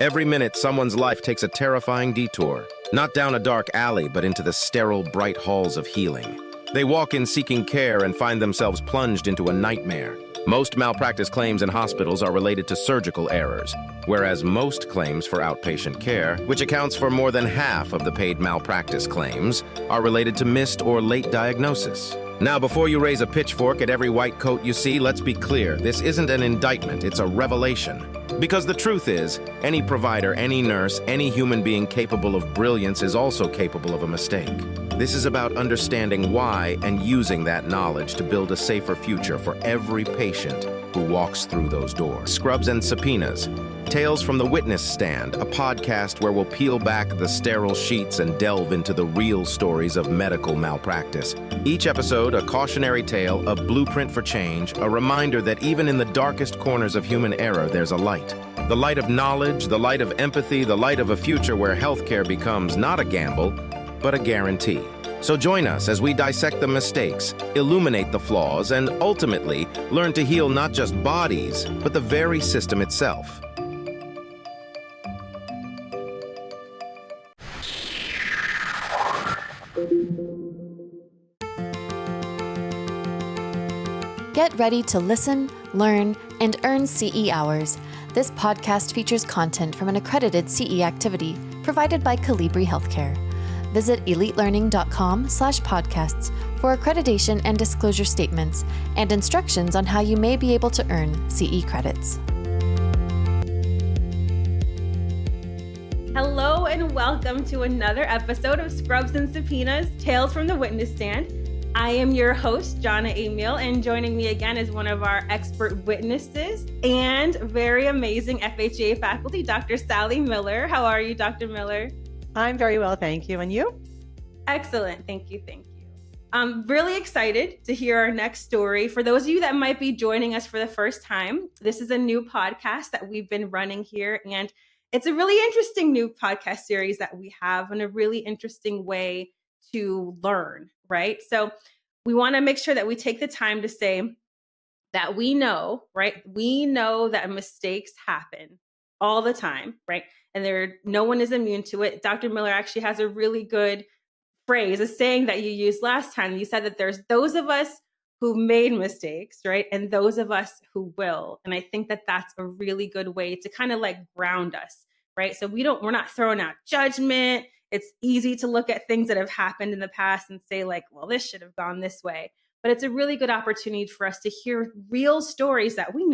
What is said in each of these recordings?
Every minute, someone's life takes a terrifying detour, not down a dark alley, but into the sterile, bright halls of healing. They walk in seeking care and find themselves plunged into a nightmare. Most malpractice claims in hospitals are related to surgical errors, whereas most claims for outpatient care, which accounts for more than half of the paid malpractice claims, are related to missed or late diagnosis. Now, before you raise a pitchfork at every white coat you see, let's be clear. This isn't an indictment, it's a revelation. Because the truth is, any provider, any nurse, any human being capable of brilliance is also capable of a mistake. This is about understanding why and using that knowledge to build a safer future for every patient who walks through those doors. Scrubs and Subpoenas, Tales from the Witness Stand, a podcast where we'll peel back the sterile sheets and delve into the real stories of medical malpractice. Each episode, a cautionary tale, a blueprint for change, a reminder that even in the darkest corners of human error, there's a light. The light of knowledge, the light of empathy, the light of a future where healthcare becomes not a gamble, but a guarantee. So join us as we dissect the mistakes, illuminate the flaws, and ultimately learn to heal not just bodies, but the very system itself. Get ready to listen, learn, and earn CE hours. This podcast features content from an accredited CE activity provided by Calibri Healthcare. Visit elitelearning.com/podcasts for accreditation and disclosure statements and instructions on how you may be able to earn CE credits. Hello and welcome to another episode of Scrubs and Subpoenas, Tales from the Witness Stand. I am your host, Jonna Emil, and joining me again is one of our expert witnesses and very amazing FHA faculty, Dr. Sally Miller. How are you, Dr. Miller? I'm very well, thank you. And you? Excellent. Thank you. I'm really excited to hear our next story. For those of you that might be joining us for the first time, this is a new podcast that we've been running here, and it's a really interesting new podcast series that we have and a really interesting way to learn, right? So we want to make sure that we take the time to say that we know, right? We know that mistakes happen all the time, right? And no one is immune to it. Dr. Miller actually has a really good phrase, a saying that you used last time. You said that there's those of us who made mistakes, right? And those of us who will. And I think that that's a really good way to kind of like ground us, right? So we're not throwing out judgment. It's easy to look at things that have happened in the past and say like, well, this should have gone this way. But it's a really good opportunity for us to hear real stories that we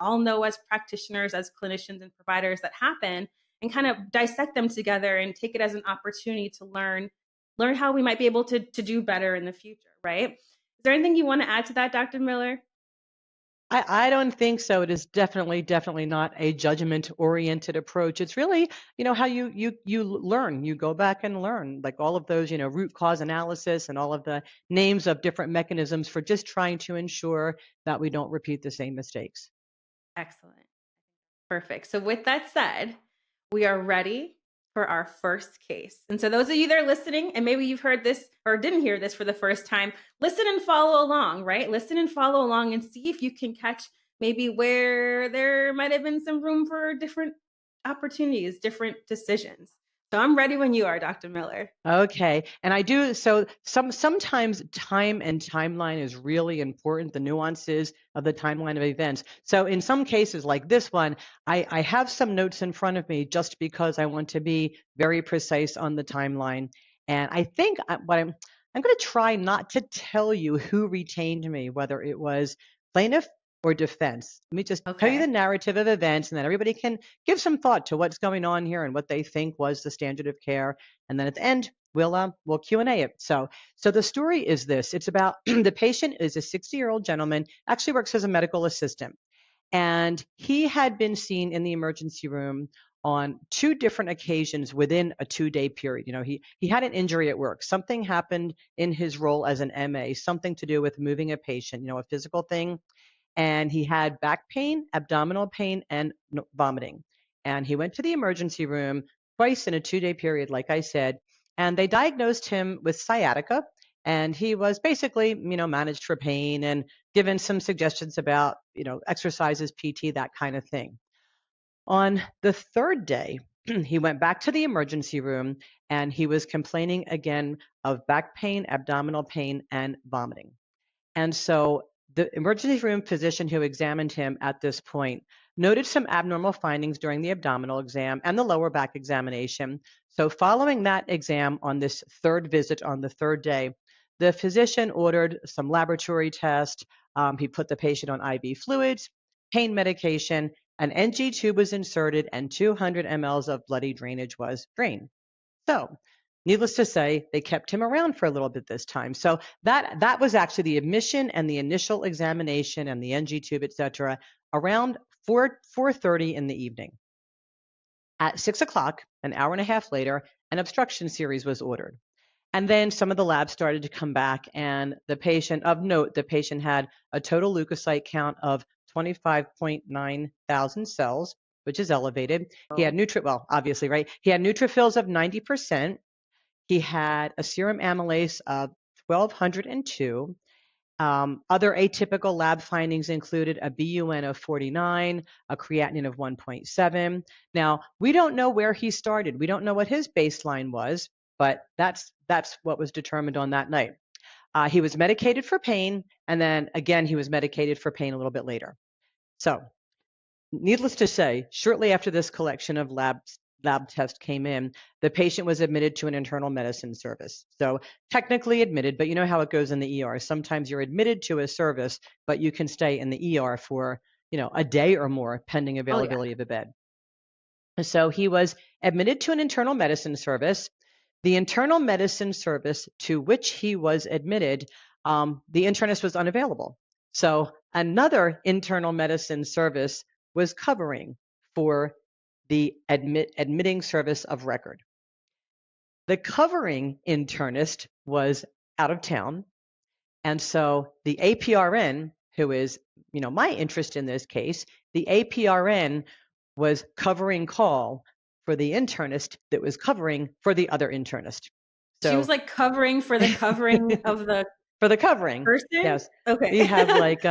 all know as practitioners, as clinicians and providers that happen, and kind of dissect them together and take it as an opportunity to learn how we might be able to do better in the future, right? Is there anything you want to add to that, Dr. Miller? I don't think so. It is definitely not a judgment-oriented approach. It's really, how you learn. You go back and learn, like all of those, root cause analysis and all of the names of different mechanisms for just trying to ensure that we don't repeat the same mistakes. Excellent. Perfect. So with that said, we are ready for our first case. And so those of you that are listening, and maybe you've heard this or didn't hear this for the first time, listen and follow along, right? Listen and follow along and see if you can catch maybe where there might have been some room for different opportunities, different decisions. So I'm ready when you are, Dr. Miller. Okay. And I do. So sometimes time and timeline is really important, the nuances of the timeline of events. So in some cases like this one, I have some notes in front of me just because I want to be very precise on the timeline. And I think I'm going to try not to tell you who retained me, whether it was plaintiff or defense. Let me just tell you the narrative of events, and then everybody can give some thought to what's going on here and what they think was the standard of care. And then at the end, we'll Q&A it. So the story is this. It's about the patient is a 60-year-old gentleman, actually works as a medical assistant. And he had been seen in the emergency room on 2 different occasions within a 2-day period. He had an injury at work. Something happened in his role as an MA, something to do with moving a patient, a physical thing. And he had back pain, abdominal pain, and vomiting. And he went to the emergency room twice in a 2-day period, like I said, and they diagnosed him with sciatica. And he was basically, managed for pain and given some suggestions about, exercises, PT, that kind of thing. On the third day, he went back to the emergency room and he was complaining again of back pain, abdominal pain, and vomiting. And so the emergency room physician who examined him at this point noted some abnormal findings during the abdominal exam and the lower back examination. So following that exam on this third visit on the third day, the physician ordered some laboratory tests. He put the patient on IV fluids, pain medication, an NG tube was inserted, and 200 mLs of bloody drainage was drained. So, needless to say, they kept him around for a little bit this time. So that was actually the admission and the initial examination and the NG tube, et cetera, around 4:30 in the evening. At 6 o'clock, an hour and a half later, an obstruction series was ordered. And then some of the labs started to come back, and the patient, of note, the patient had a total leukocyte count of 25.9 thousand cells, which is elevated. He had obviously, right? He had neutrophils of 90%. He had a serum amylase of 1202. Other atypical lab findings included a BUN of 49, a creatinine of 1.7. Now, we don't know where he started. We don't know what his baseline was, but that's what was determined on that night. He was medicated for pain, and then again, he was medicated for pain a little bit later. So, needless to say, shortly after this collection of lab tests came in, the patient was admitted to an internal medicine service. So technically admitted, but you know how it goes in the ER. Sometimes you're admitted to a service, but you can stay in the ER for, a day or more pending availability of a bed. So he was admitted to an internal medicine service. The internal medicine service to which he was admitted, the internist was unavailable. So another internal medicine service was covering for the admitting service of record. The covering internist was out of town, and so the APRN, who is, my interest in this case, the APRN was covering call for the internist that was covering for the other internist. So she was like covering for the covering of the for the covering person? Yes. Okay. We have like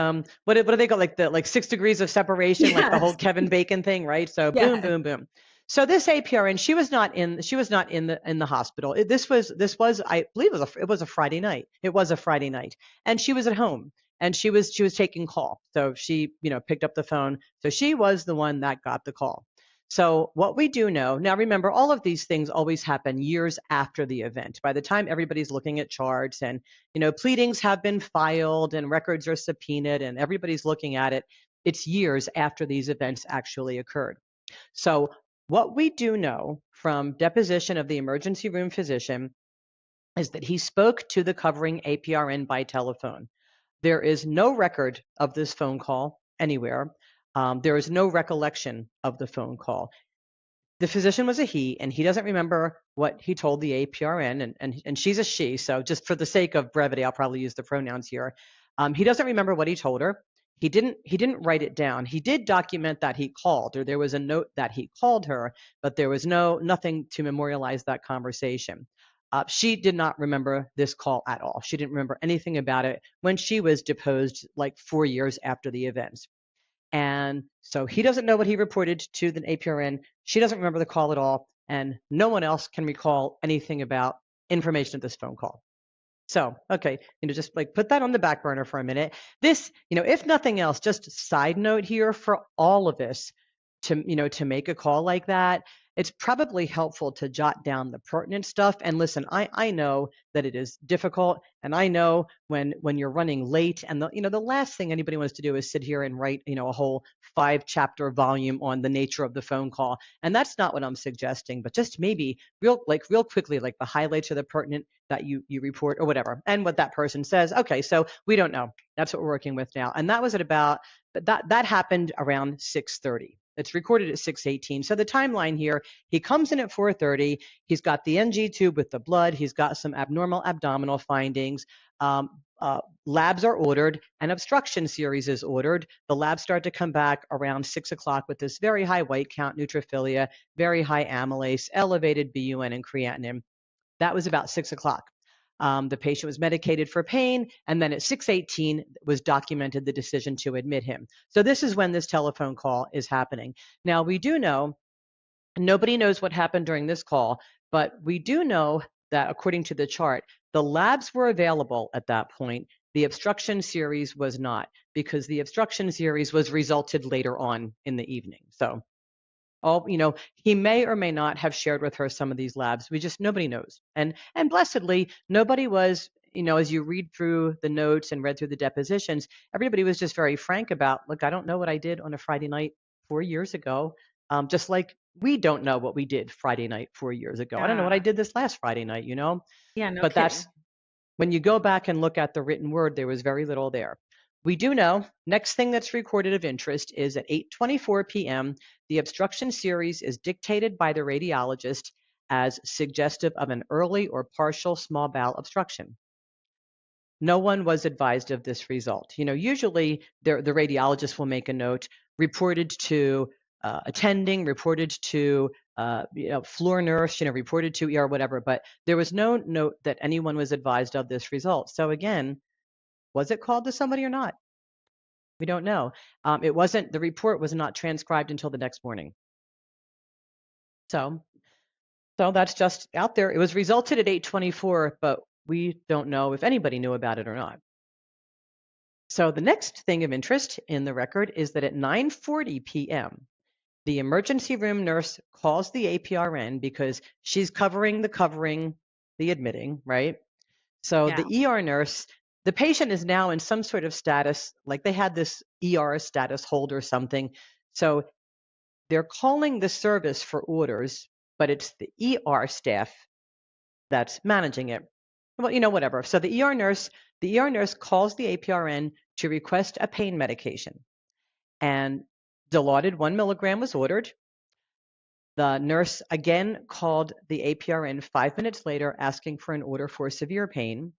what do they call like 6 degrees of separation, yes. Like the whole Kevin Bacon thing, right? So boom, boom, boom. So this APRN, she was not in the hospital. This was I believe it was a Friday night. It was a Friday night, and she was at home and she was taking call. So she picked up the phone. So she was the one that got the call. So what we do know, now remember, all of these things always happen years after the event. By the time everybody's looking at charts and, pleadings have been filed and records are subpoenaed and everybody's looking at it, it's years after these events actually occurred. So what we do know from deposition of the emergency room physician is that he spoke to the covering APRN by telephone. There is no record of this phone call anywhere. There is no recollection of the phone call. The physician was a he, and he doesn't remember what he told the APRN, and she's a she, so just for the sake of brevity, I'll probably use the pronouns here. He doesn't remember what he told her. He didn't write it down. He did document that he called, or there was a note that he called her, but there was nothing to memorialize that conversation. She did not remember this call at all. She didn't remember anything about it when she was deposed like 4 years after the events. And so he doesn't know what he reported to the APRN. She doesn't remember the call at all. And no one else can recall anything about information of this phone call. So, okay, just like put that on the back burner for a minute. This, if nothing else, just a side note here for all of us to make a call like that, it's probably helpful to jot down the pertinent stuff. And listen, I know that it is difficult, and I know when you're running late, and the last thing anybody wants to do is sit here and write a whole 5-chapter volume on the nature of the phone call. And that's not what I'm suggesting, but just maybe real quickly, like the highlights of the pertinent that you report or whatever, and what that person says. Okay, so we don't know. That's what we're working with now. And that was at about that happened around 6:30. It's recorded at 6:18. So the timeline here, he comes in at 4:30. He's got the NG tube with the blood. He's got some abnormal abdominal findings. Labs are ordered. An obstruction series is ordered. The labs start to come back around 6 o'clock with this very high white count neutrophilia, very high amylase, elevated BUN and creatinine. That was about 6 o'clock. The patient was medicated for pain, and then at 6:18 was documented the decision to admit him. So this is when this telephone call is happening. Now, we do know, nobody knows what happened during this call, but we do know that according to the chart, the labs were available at that point. The obstruction series was not, because the obstruction series was resulted later on in the evening. So he may or may not have shared with her some of these labs. Nobody knows. And blessedly, nobody was, as you read through the notes and read through the depositions, everybody was just very frank about, look, I don't know what I did on a Friday night 4 years ago. Just like we don't know what we did Friday night 4 years ago. I don't know what I did this last Friday night, Yeah, no But kidding. that's, when you go back and look at the written word, there was very little there. We do know, next thing that's recorded of interest is at 8:24 p.m., the obstruction series is dictated by the radiologist as suggestive of an early or partial small bowel obstruction. No one was advised of this result. Usually the radiologist will make a note, reported to attending, reported to floor nurse, reported to ER, whatever, but there was no note that anyone was advised of this result. So again, was it called to somebody or not? We don't know. The report was not transcribed until the next morning. So that's just out there. It was resulted at 8:24, but we don't know if anybody knew about it or not. So the next thing of interest in the record is that at 9:40 p.m., the emergency room nurse calls the APRN because she's covering the admitting, right? So Yeah. the ER nurse, the patient is now in some sort of status, like they had this ER status hold or something. So they're calling the service for orders, but it's the ER staff that's managing it. Well, whatever. So the ER nurse calls the APRN to request a pain medication. And Dilaudid 1 milligram was ordered. The nurse again called the APRN 5 minutes later asking for an order for severe pain.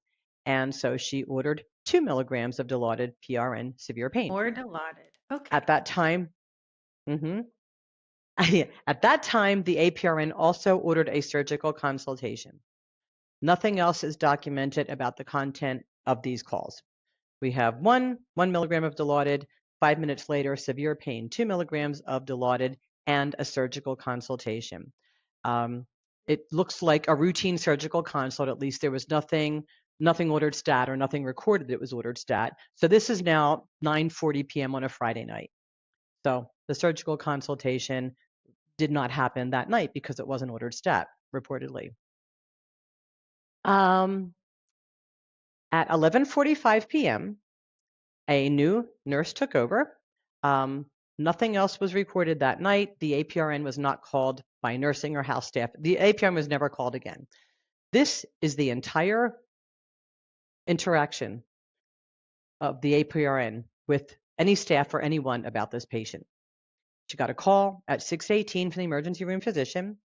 And so she ordered 2 milligrams of Dilaudid PRN severe pain. Or Dilaudid. Okay. At that time, at that time, the APRN also ordered a surgical consultation. Nothing else is documented about the content of these calls. We have 1 milligram of Dilaudid, 5 minutes later, severe pain, 2 milligrams of Dilaudid, and a surgical consultation. It looks like a routine surgical consult. At least there was nothing ordered stat or nothing recorded that was ordered stat. So this is now 9:40 p.m. on a Friday night. So the surgical consultation did not happen that night because it wasn't ordered stat, reportedly. At 11:45 p.m., a new nurse took over. Nothing else was recorded that night. The APRN was not called by nursing or house staff. The APRN was never called again. This is the entire interaction of the APRN with any staff or anyone about this patient. She got a call at 6:18 from the emergency room physician.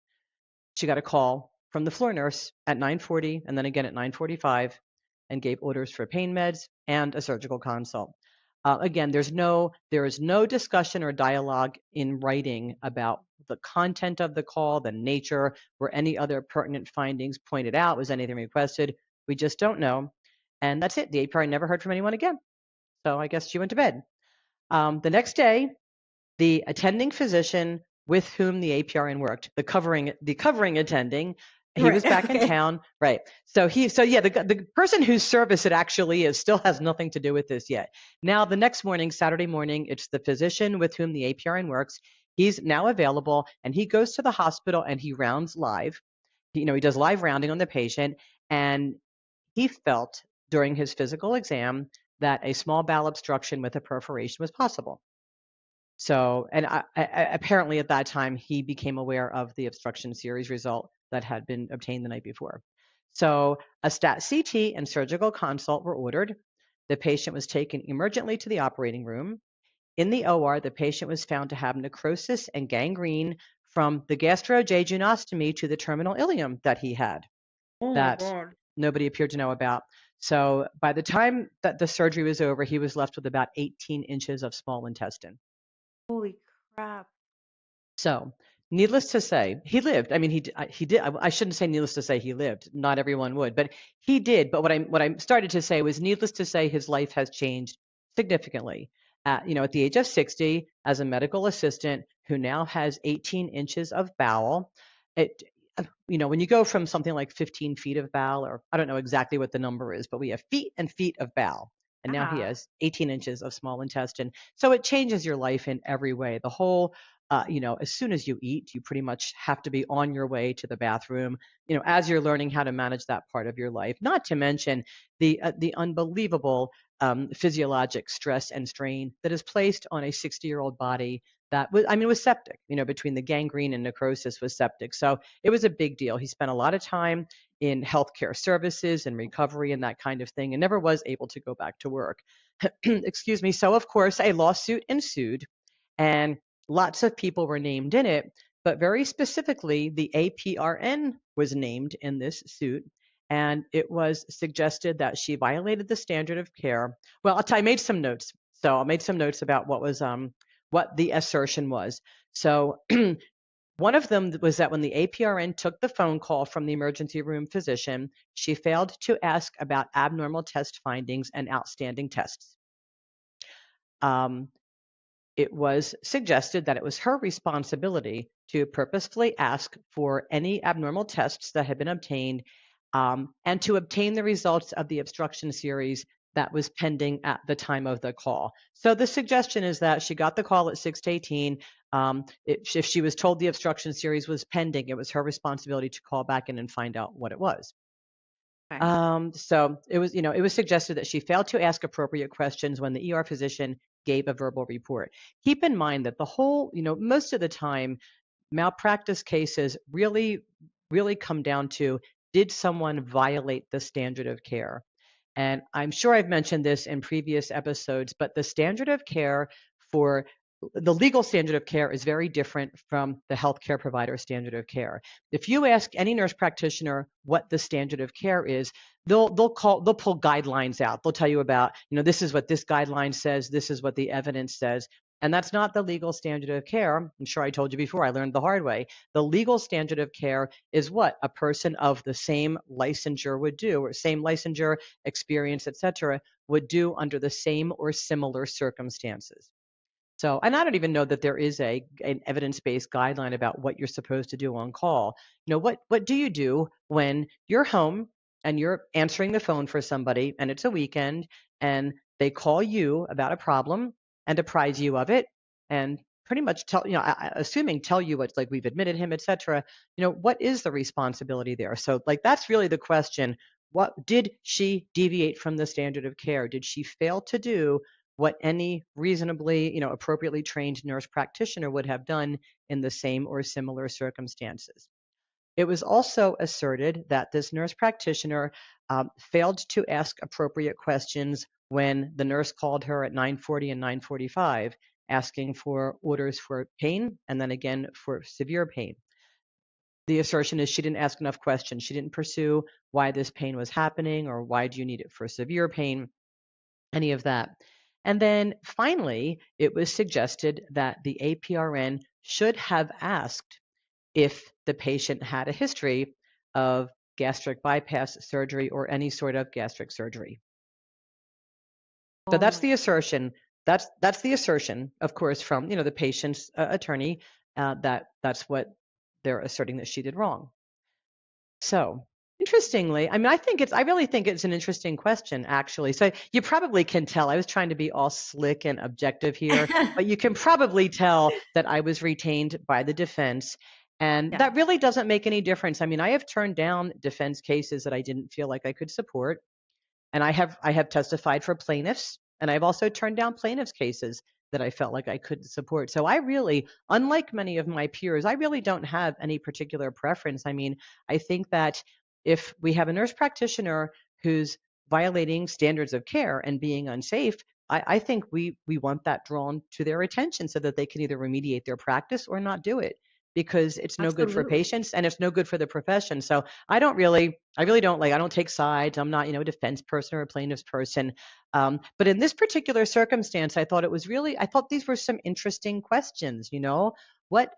She got a call from the floor nurse at 9:40 and then again at 9:45 and gave orders for pain meds and a surgical consult. Again, there is no discussion or dialogue in writing about the content of the call, the nature, were any other pertinent findings pointed out, was anything requested. We just don't know. And that's it. The APRN never heard from anyone again. So I guess she went to bed. The next day, the attending physician with whom the APRN worked, the covering attending, he was back in town, right? So the person whose service it actually is still has nothing to do with this yet. Now the next morning, Saturday morning, it's the physician with whom the APRN works. He's now available, and he goes to the hospital and he rounds live. He does live rounding on the patient, and he felt during his physical exam that a small bowel obstruction with a perforation was possible. So, and apparently at that time, he became aware of the obstruction series result that had been obtained the night before. So a stat CT and surgical consult were ordered. The patient was taken emergently to the operating room. In the OR, the patient was found to have necrosis and gangrene from the gastrojejunostomy to the terminal ileum that he had. Oh that my God. nobody appeared to know about. So by the time that the surgery was over, he was left with about 18 inches of small intestine. Holy crap. So Needless to say, he lived. I mean, he did. I shouldn't say needless to say he lived. Not everyone would, but he did. But what I started to say was needless to say his life has changed significantly. At the age of 60, as a medical assistant who now has 18 inches of bowel, it, when you go from something like 15 feet of bowel, or I don't know exactly what the number is, but we have feet and feet of bowel. And now he Ah, has 18 inches of small intestine. So it changes your life in every way. The whole as soon as you eat, you pretty much have to be on your way to the bathroom, as you're learning how to manage that part of your life. Not to mention the unbelievable physiologic stress and strain that is placed on a 60-year-old body that was septic, between the gangrene and necrosis was septic. So it was a big deal. He spent a lot of time in healthcare services and recovery and that kind of thing, and never was able to go back to work. Excuse me. So, of course, a lawsuit ensued, and lots of people were named in it, but very specifically, the APRN was named in this suit. And it was suggested that she violated the standard of care. Well, I made some notes. So I made some notes about what the assertion was. So one of them was that when the APRN took the phone call from the emergency room physician, she failed to ask about abnormal test findings and outstanding tests. It was suggested that it was her responsibility to purposefully ask for any abnormal tests that had been obtained, and to obtain the results of the obstruction series that was pending at the time of the call. So the suggestion is that she got the call at 6 to 18. If she was told the obstruction series was pending, it was her responsibility to call back in and find out what it was. okay. So it was suggested that she failed to ask appropriate questions when the ER physician gave a verbal report. Keep in mind that most of the time, malpractice cases really, really come down to, did someone violate the standard of care? And I'm sure I've mentioned this in previous episodes, but the standard of care for the legal standard of care is very different from the healthcare provider standard of care. If you ask any nurse practitioner what the standard of care is, they'll pull guidelines out. They'll tell you about, this is what this guideline says, this is what the evidence says. And that's not the legal standard of care. I'm sure I told you before, I learned the hard way. The legal standard of care is what a person of the same licensure would do, or same licensure, experience, etc., would do under the same or similar circumstances. So, and I don't even know that there is an evidence-based guideline about what you're supposed to do on call. What do you do when you're home and you're answering the phone for somebody and it's a weekend and they call you about a problem and apprise you of it and pretty much tell you what's, like, we've admitted him, etc. What is the responsibility there? So, like, that's really the question. What did she deviate from the standard of care? Did she fail to do what any reasonably, appropriately trained nurse practitioner would have done in the same or similar circumstances? It was also asserted that this nurse practitioner failed to ask appropriate questions when the nurse called her at 9:40 and 9:45, asking for orders for pain and then again for severe pain. The assertion is she didn't ask enough questions. She didn't pursue why this pain was happening or why do you need it for severe pain, any of that. And then finally, it was suggested that the APRN should have asked if the patient had a history of gastric bypass surgery or any sort of gastric surgery. So Oh that's my the God. assertion. That's the assertion, of course, from the patient's attorney, that's what they're asserting that she did wrong. So interestingly, I really think it's an interesting question, actually. So you probably can tell I was trying to be all slick and objective here, but you can probably tell that I was retained by the defense. And Yeah. that really doesn't make any difference. I mean, I have turned down defense cases that I didn't feel like I could support. And I have testified for plaintiffs, and I've also turned down plaintiffs' cases that I felt like I couldn't support. So I really, unlike many of my peers, I really don't have any particular preference. I mean, I think that if we have a nurse practitioner who's violating standards of care and being unsafe, I think we want that drawn to their attention so that they can either remediate their practice or not do it, because it's no good for Absolutely. patients and it's no good for the profession. So I really don't, I don't take sides. I'm not, a defense person or a plaintiff's person. But in this particular circumstance, I thought these were some interesting questions. What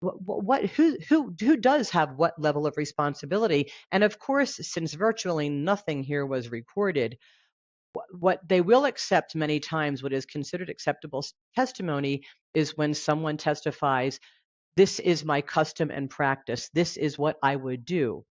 who does have what level of responsibility? And of course, since virtually nothing here was recorded, what they will accept many times, what is considered acceptable testimony, is when someone testifies, this is my custom and practice. This is what I would do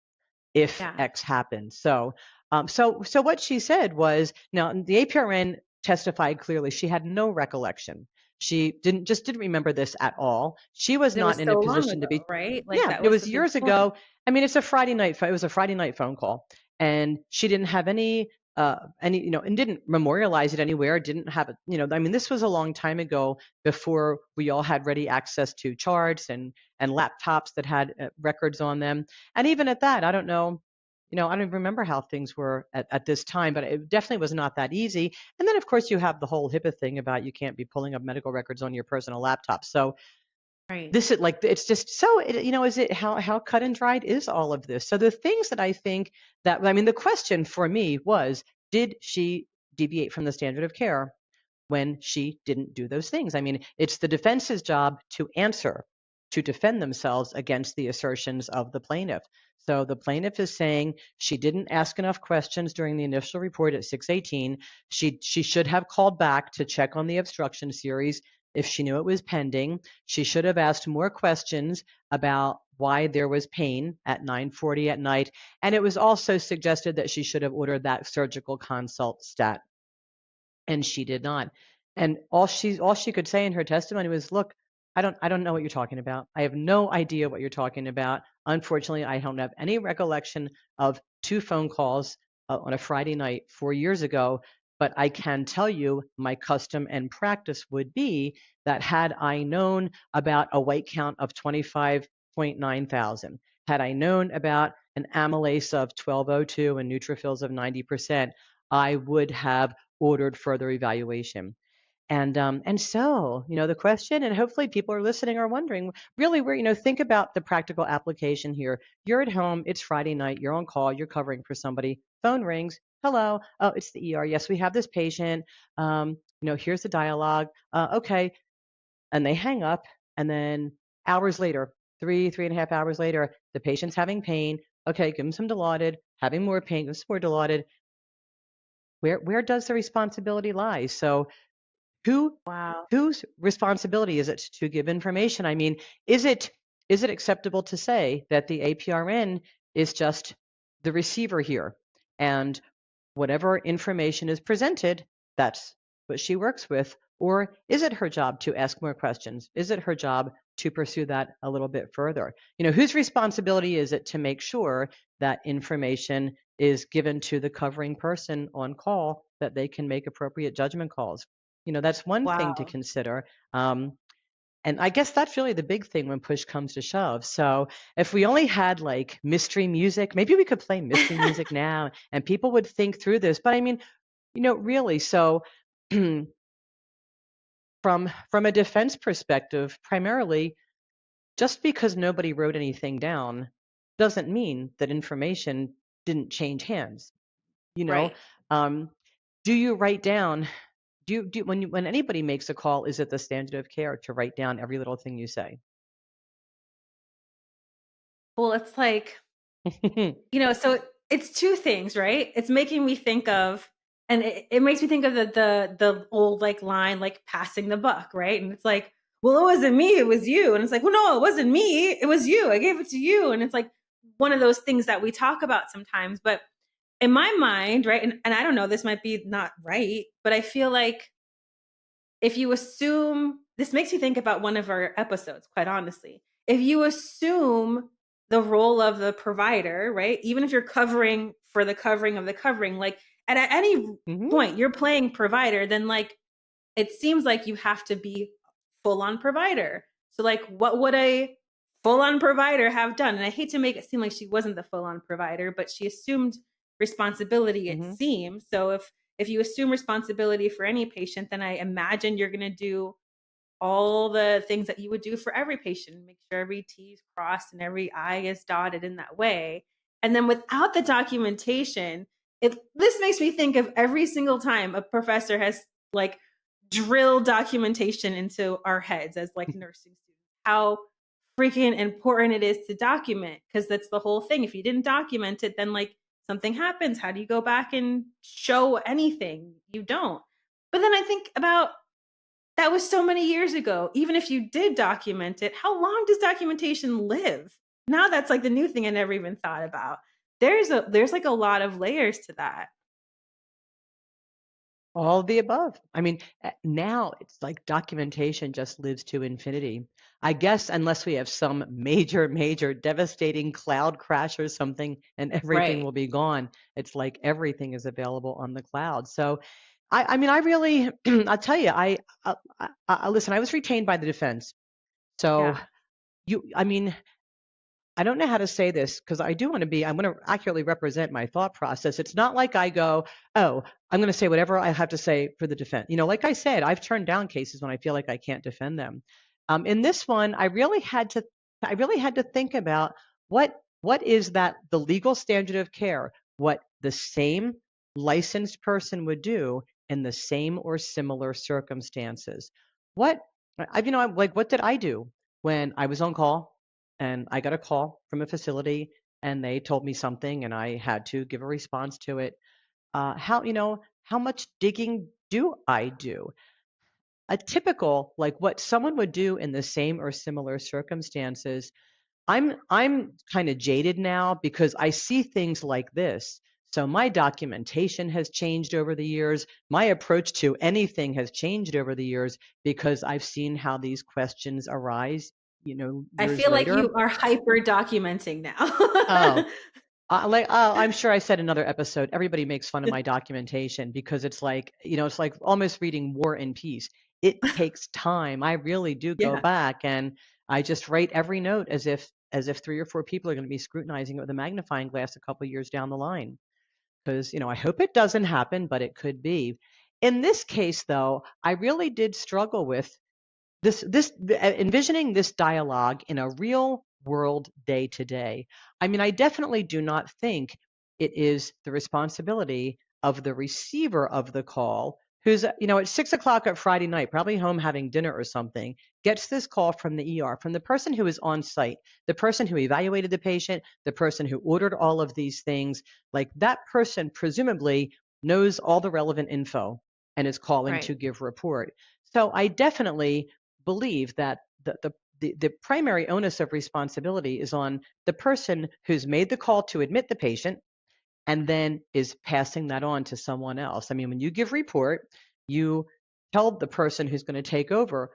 if Yeah. X happened. So what she said was, now the APRN testified clearly she had no recollection. She didn't remember this at all. She was It was not in a so long position to ago, be. right? Like Yeah, that it was was the big years point. ago. I mean, it's a Friday night. It was a Friday night phone call, and she didn't have any, and didn't memorialize it anywhere. Didn't have it, I mean, this was a long time ago before we all had ready access to charts and laptops that had records on them. And even at that, I don't know. I don't remember how things were at this time, but it definitely was not that easy. And then, of course, you have the whole HIPAA thing about you can't be pulling up medical records on your personal laptop. So Right. this is like, it's just so, is it how cut and dried is all of this? So the things that I think that, I mean, the question for me was, did she deviate from the standard of care when she didn't do those things? I mean, it's the defense's job to answer, to defend themselves against the assertions of the plaintiff. So the plaintiff is saying she didn't ask enough questions during the initial report at 618. She should have called back to check on the obstruction series if she knew it was pending. She should have asked more questions about why there was pain at 9:40 at night. And it was also suggested that she should have ordered that surgical consult stat, and she did not. And all she could say in her testimony was, "Look, I don't know what you're talking about. I have no idea what you're talking about. Unfortunately, I don't have any recollection of 2 phone calls on a Friday night 4 years ago. But I can tell you my custom and practice would be that had I known about a white count of 25.9 thousand, had I known about an amylase of 1202 and neutrophils of 90%, I would have ordered further evaluation." And so, the question, and hopefully people are listening are wondering, really, where, think about the practical application here. You're at home, it's Friday night, you're on call, you're covering for somebody, phone rings, hello, oh, it's the ER. Yes, we have this patient. Here's the dialogue. Okay. And they hang up, and then hours later, 3.5 hours later, the patient's having pain. Okay, give them some Dilaudid, having more pain, give them some more Dilaudid. Where does the responsibility lie? So who Wow. whose responsibility is it to give information? I mean, is it acceptable to say that the APRN is just the receiver here, and whatever information is presented, that's what she works with? Or is it her job to ask more questions? Is it her job to pursue that a little bit further? Whose responsibility is it to make sure that information is given to the covering person on call, that they can make appropriate judgment calls? That's one thing to Wow. consider. And I guess that's really the big thing when push comes to shove. So if we only had like mystery music, maybe we could play mystery music now and people would think through this. But I mean, really, so from a defense perspective, primarily, just because nobody wrote anything down doesn't mean that information didn't change hands. You know, Right. um, do you write down? When anybody makes a call, is it the standard of care to write down every little thing you say? Well, it's like, so it's two things, right? It's making me think of, and it makes me think of the old like line, like passing the buck, right? And it's like, well, it wasn't me, it was you. And it's like, well, no, it wasn't me, it was you. I gave it to you. And it's like one of those things that we talk about sometimes. But in my mind, right, and I don't know, this might be not right, but I feel like if you assume, this makes me think about one of our episodes, quite honestly. If you assume the role of the provider, right? Even if you're covering for the covering of the covering, like at any Hmm. point you're playing provider, then like it seems like you have to be full on provider. So like what would a full on provider have done? And I hate to make it seem like she wasn't the full on provider, but she assumed responsibility, it Hmm. seems. So if you assume responsibility for any patient, then I imagine you're going to do all the things that you would do for every patient, make sure every T is crossed and every I is dotted in that way. And then without the documentation, this makes me think of every single time a professor has like drilled documentation into our heads as like nursing students. How freaking important it is to document, because that's the whole thing. If you didn't document it, then like something happens. How do you go back and show anything? You don't. But then I think about that was so many years ago. Even if you did document it, how long does documentation live? Now that's like the new thing I never even thought about. There's like a lot of layers to that. All of the above. I mean, now it's like documentation just lives to infinity. I guess unless we have some major, major devastating cloud crash or something and everything Right. will be gone, it's like everything is available on the cloud. So, I mean, I really, I'll tell you, listen, I was retained by the defense. So, Yeah. I mean, I don't know how to say this because I want to accurately represent my thought process. It's not like I go, oh, I'm going to say whatever I have to say for the defense. Like I said, I've turned down cases when I feel like I can't defend them. In this one, I really had to think about what is that the legal standard of care, what the same licensed person would do in the same or similar circumstances. What, I'm like, what did I do when I was on call? And I got a call from a facility and they told me something and I had to give a response to it. How much digging do I do? A typical, like what someone would do in the same or similar circumstances. I'm kind of jaded now because I see things like this. So my documentation has changed over the years. My approach to anything has changed over the years because I've seen how these questions arise, I years feel like later. you are hyper documenting now. Oh, I'm sure I said another episode. Everybody makes fun of my documentation because it's like, it's like almost reading War and Peace. It takes time. I really do go Yeah. back and I just write every note as if 3 or 4 people are going to be scrutinizing it with a magnifying glass a couple years down the line. Because, I hope it doesn't happen, but it could be. In this case, though, I really did struggle with envisioning this dialogue in a real world day to day. I mean, I definitely do not think it is the responsibility of the receiver of the call who's, at 6 o'clock at Friday night, probably home having dinner or something, gets this call from the ER, from the person who is on site, the person who evaluated the patient, the person who ordered all of these things. Like that person presumably knows all the relevant info and is calling Right. to give report. So I definitely believe that the primary onus of responsibility is on the person who's made the call to admit the patient and then is passing that on to someone else. I mean, when you give report, you tell the person who's going to take over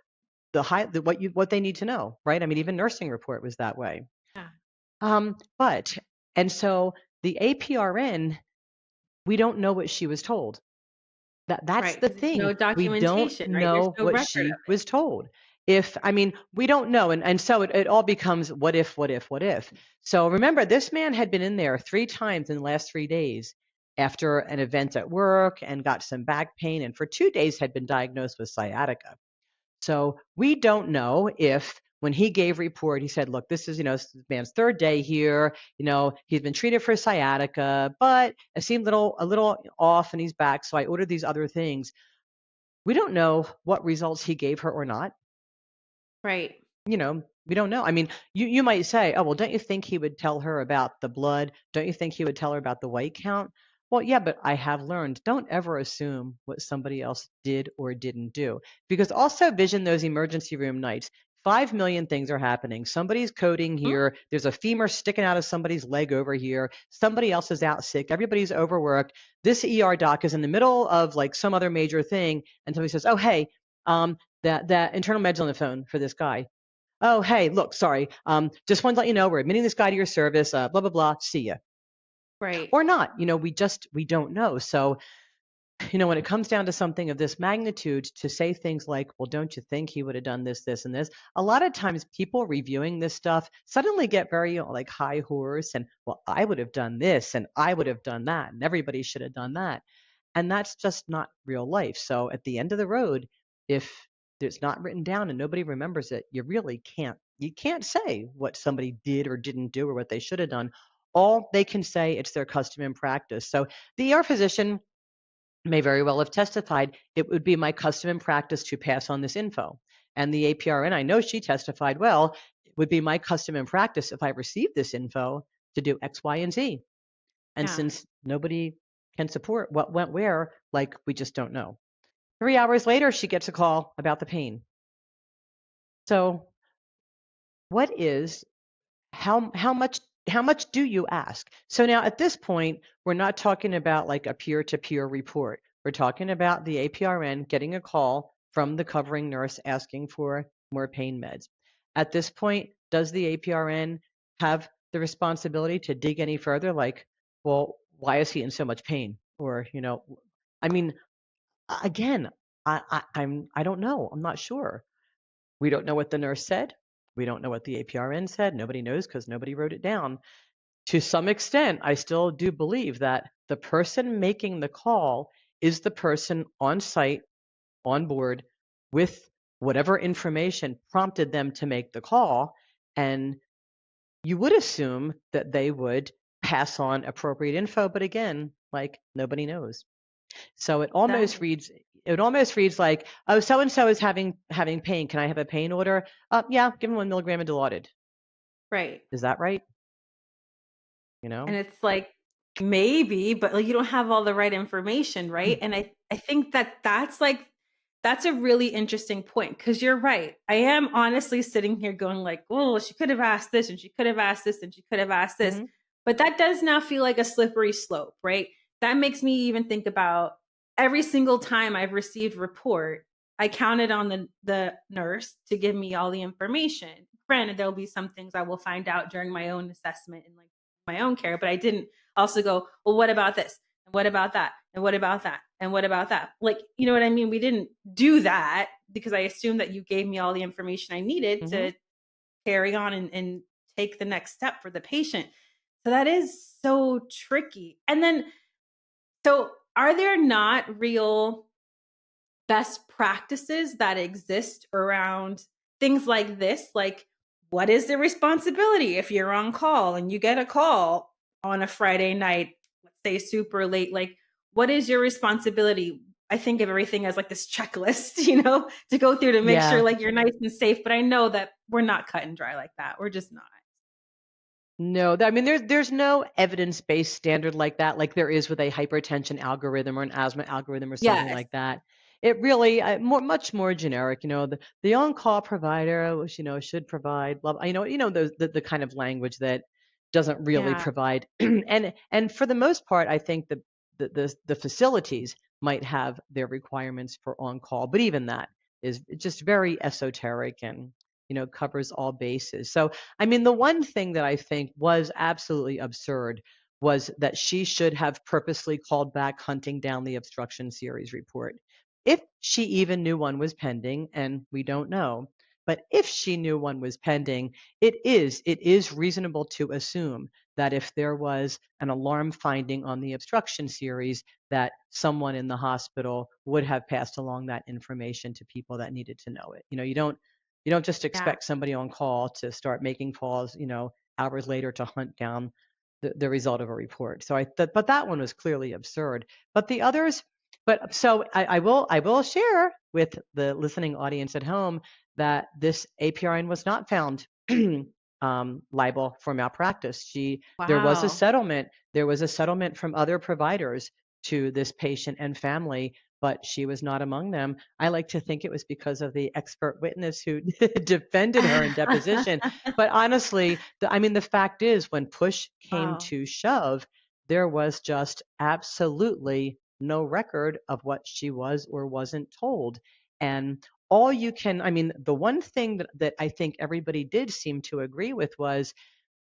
what they need to know, right? I mean, even nursing report was that way. Yeah. But and so the APRN, we don't know what she was told. That's Right. the Because there's thing. no We don't documentation, right? There's know no what record she of was told. We don't know. And so it all becomes what if, what if, what if. So remember, this man had been in there 3 times in the last 3 days after an event at work and got some back pain, and for 2 days had been diagnosed with sciatica. So we don't know if when he gave report, he said, look, this is, this man's 3rd day here. He's been treated for sciatica, but it seemed a little off and he's back. So I ordered these other things. We don't know what results he gave her or not. Right. We don't know. I mean, you might say, oh, well, don't you think he would tell her about the blood? Don't you think he would tell her about the white count? Well, yeah, but I have learned, don't ever assume what somebody else did or didn't do. Because also vision those emergency room nights. 5 million things are happening. Somebody's coding Mhm. here. There's a femur sticking out of somebody's leg over here. Somebody else is out sick. Everybody's overworked. This ER doc is in the middle of like some other major thing. And somebody says, oh, hey, that internal med's on the phone for this guy. Oh, hey, look, sorry. Just wanted to let you know we're admitting this guy to your service. Blah blah blah. See ya. Right. Or not. We don't know. So, when it comes down to something of this magnitude, to say things like, "Well, don't you think he would have done this, this, and this?" A lot of times, people reviewing this stuff suddenly get very like high horse and, "Well, I would have done this and I would have done that and everybody should have done that." And that's just not real life. So at the end of the road, if it's not written down and nobody remembers it, you can't say what somebody did or didn't do or what they should have done. All they can say, it's their custom and practice. So the ER physician may very well have testified, it would be my custom and practice to pass on this info. And the APRN, I know she testified, well, would be my custom and practice if I received this info to do X, Y, and Z. And Yeah. since nobody can support what went where, like we just don't know. 3 hours later, she gets a call about the pain. So what is how much do you ask? So now at this point, we're not talking about like a peer-to-peer report. We're talking about the APRN getting a call from the covering nurse asking for more pain meds. At this point, does the APRN have the responsibility to dig any further? Like, well, why is he in so much pain? Or, I mean, again, I don't know. I'm not sure. We don't know what the nurse said. We don't know what the APRN said. Nobody knows because nobody wrote it down. To some extent, I still do believe that the person making the call is the person on site, on board, with whatever information prompted them to make the call. And you would assume that they would pass on appropriate info. But again, like nobody knows. So Exactly. it almost reads like, oh, so and so is having pain. Can I have a pain order? Yeah, give him 1 milligram of Dilaudid. Right. Is that right? You know? And it's like, maybe, but like you don't have all the right information, right? And I think that that's a really interesting point because you're right. I am honestly sitting here going like, oh, she could have asked this and she could have asked this and she could have asked this. Hmm. But that does now feel like a slippery slope, right? That makes me even think about every single time I've received report, I counted on the nurse to give me all the information. Granted, there'll be some things I will find out during my own assessment and like my own care, but I didn't also go, well, what about this? And what about that? And what about that? And what about that? Like, you know what I mean? We didn't do that because I assumed that you gave me all the information I needed Hmm. to carry on and take the next step for the patient. So that is so tricky. And then, so are there not real best practices that exist around things like this? Like, what is the responsibility if you're on call and you get a call on a Friday night, let's say super late? Like, what is your responsibility? I think of everything as like this checklist, to go through to make sure Yeah. like you're nice and safe. But I know that we're not cut and dry like that. We're just not. No, I mean, there's no evidence-based standard like that, like there is with a hypertension algorithm or an asthma algorithm or something Yes. like that. It really much more generic. The on-call provider, should provide blah, blah, the kind of language that doesn't really Yeah. provide. And for the most part, I think the facilities might have their requirements for on-call, but even that is just very esoteric and covers all bases. So I mean, the one thing that I think was absolutely absurd was that she should have purposely called back hunting down the obstruction series report. If she even knew one was pending, and we don't know, but if she knew one was pending, it is reasonable to assume that if there was an alarm finding on the obstruction series, that someone in the hospital would have passed along that information to people that needed to know it. You don't just Yeah. expect somebody on call to start making calls, hours later to hunt down the result of a report. So but that one was clearly absurd. But the others, but so I will share with the listening audience at home that this APRN was not found liable for malpractice. There was a Wow. settlement. There was a settlement from other providers to this patient and family, but she was not among them. I like to think it was because of the expert witness who defended her in deposition. But honestly, the fact is, when push came Wow. to shove, there was just absolutely no record of what she was or wasn't told. And the one thing that I think everybody did seem to agree with was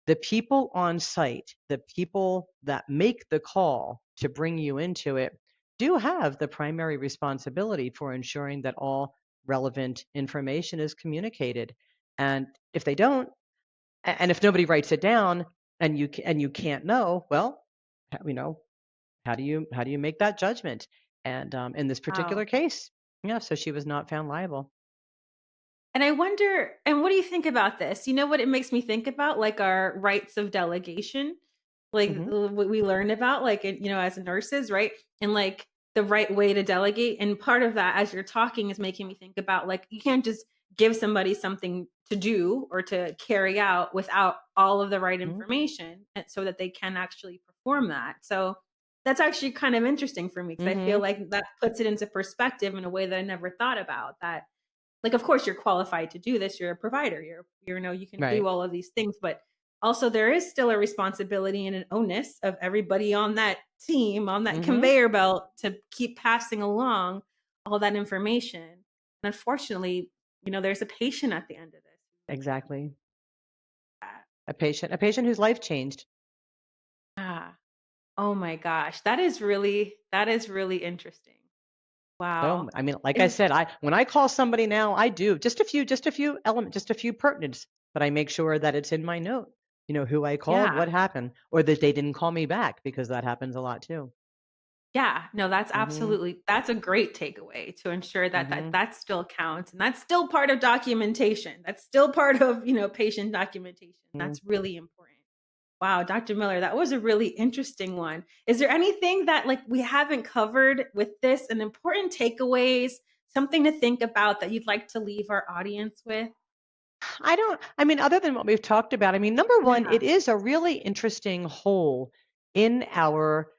the people on site, the people that make the call to bring you into it, do have the primary responsibility for ensuring that all relevant information is communicated. And if they don't, and if nobody writes it down, and you can't know, well, you know, how do you make that judgment? And in this Wow. particular case, yeah, so she was not found liable. And I wonder, and what do you think about this? You know what it makes me think about? Like our rights of delegation, like Hmm. what we learn about, like, as nurses, right? And like the right way to delegate. And part of that, as you're talking, is making me think about like, you can't just give somebody something to do or to carry out without all of the right Mhm. information, and so that they can actually perform that. So that's actually kind of interesting for me, because I feel Mhm. like that puts it into perspective in a way that I never thought about. That, like, of course you're qualified to do this, you're a provider, you know, you can do Right. all of these things, but also there is still a responsibility and an onus of everybody on that team, on that Mhm. conveyor belt, to keep passing along all that information. And unfortunately, you know, there's a patient at the end of this. Exactly. Uh, A patient whose life changed. Ah, oh my gosh, that is really interesting. So, Wow. I mean, like I Is said, when I call somebody now, I do just a few elements, just a few pertinents, but I make sure that it's in my note. Who I called, Yeah. what happened, or that they didn't call me back because that happens a lot too. Yeah, no, Mhm. that's a great takeaway, to ensure that Mhm. that still counts, and that's still part of documentation. That's still part of, you know, patient documentation. Mhm. That's really important. Wow, Dr. Miller, that was a really interesting one. Is there anything that, like, we haven't covered with this, an important takeaways, something to think about that you'd like to leave our audience with? I mean, other than what we've talked about, I mean, number one, Yeah, it is a really interesting hole in our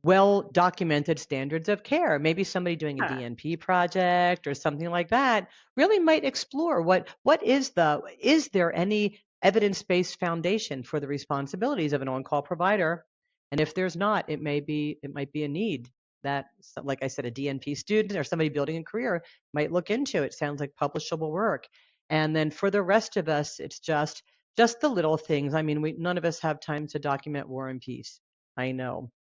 well documented standards of care. Maybe somebody doing a yeah, DNP project or something like that really might explore is there any evidence-based foundation for the responsibilities of an on-call provider? And if there's not, it might be a need that like I said, a DNP student or somebody building a career might look into. It sounds like publishable work. And then for the rest of us, it's just the little things. I mean, we none of us have time to document War and Peace. I know.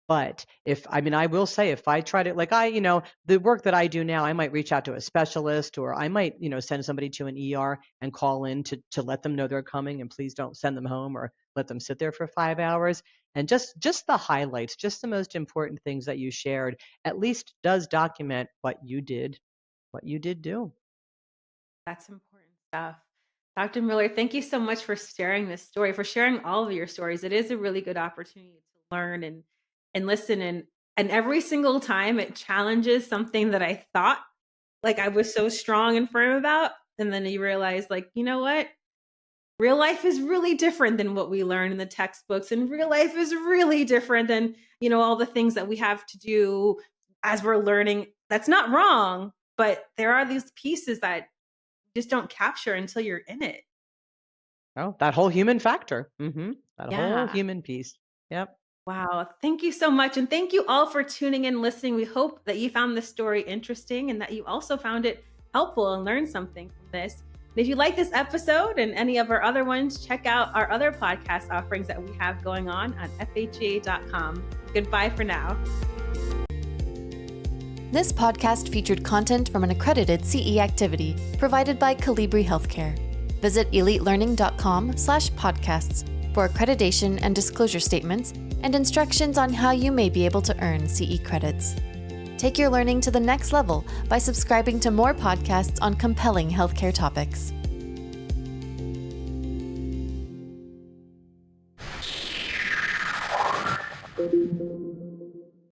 But I will say, if I try to, like, the work that I do now, I might reach out to a specialist, or I might, send somebody to an ER and call in to let them know they're coming, and please don't send them home or let them sit there for 5 hours. And just the highlights, just the most important things that you shared, at least does document what you did do. that's important stuff. Dr. Miller, thank you so much for sharing this story, for sharing all of your stories. It is a really good opportunity to learn and listen, and every single time it challenges something that I thought, like, I was so strong and firm about, and then you realize, like, you know what? Real life is really different than what we learn in the textbooks, and real life is really different than, you know, all the things that we have to do as we're learning. That's not wrong, but there are these pieces that just don't capture until you're in it. Oh, that whole human factor. That whole Yeah. human piece. Yep. Wow. Thank you so much. And thank you all for tuning in, listening. We hope that you found this story interesting and that you also found it helpful and learned something from this. And if you like this episode and any of our other ones, check out our other podcast offerings that we have going on FHA.com. Goodbye for now. This podcast featured content from an accredited CE activity provided by Calibri Healthcare. Visit elitelearning.com/podcasts for accreditation and disclosure statements and instructions on how you may be able to earn CE credits. Take your learning to the next level by subscribing to more podcasts on compelling healthcare topics.